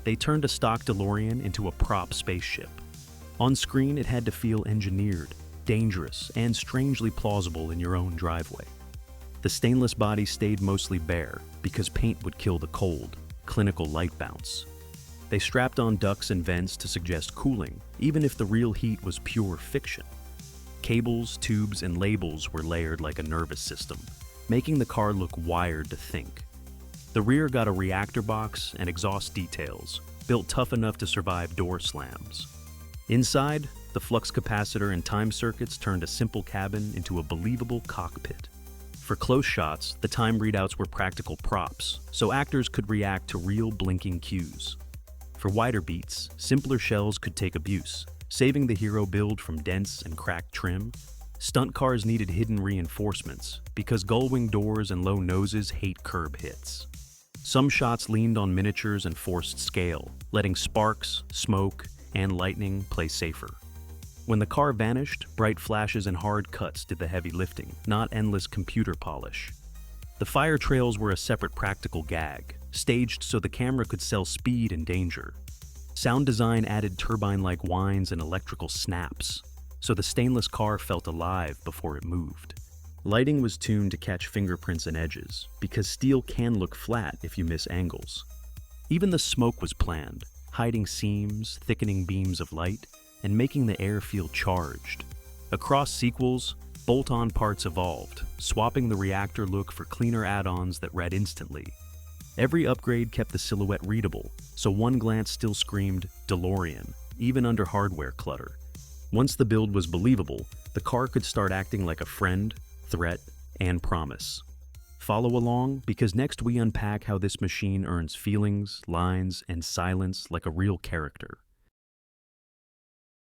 They turned a stock DeLorean into a prop spaceship. On screen, it had to feel engineered, dangerous, and strangely plausible in your own driveway. The stainless body stayed mostly bare because paint would kill the cold, clinical light bounce. They strapped on ducts and vents to suggest cooling, even if the real heat was pure fiction. Cables, tubes, and labels were layered like a nervous system, making the car look wired to think. The rear got a reactor box and exhaust details, built tough enough to survive door slams. Inside, the flux capacitor and time circuits turned a simple cabin into a believable cockpit. For close shots, the time readouts were practical props, so actors could react to real blinking cues. For wider beats, simpler shells could take abuse, saving the hero build from dense and cracked trim. Stunt cars needed hidden reinforcements, because gull-wing doors and low noses hate curb hits. Some shots leaned on miniatures and forced scale, letting sparks, smoke, and lightning play safer. When the car vanished, bright flashes and hard cuts did the heavy lifting, not endless computer polish. The fire trails were a separate practical gag, staged so the camera could sell speed and danger. Sound design added turbine-like whines and electrical snaps, so the stainless car felt alive before it moved. Lighting was tuned to catch fingerprints and edges, because steel can look flat if you miss angles. Even the smoke was planned, hiding seams, thickening beams of light, and making the air feel charged. Across sequels, bolt-on parts evolved, swapping the reactor look for cleaner add-ons that read instantly. Every upgrade kept the silhouette readable, so one glance still screamed DeLorean, even under hardware clutter. Once the build was believable, the car could start acting like a friend, threat, and promise. Follow along, because next we unpack how this machine earns feelings, lines, and silence like a real character.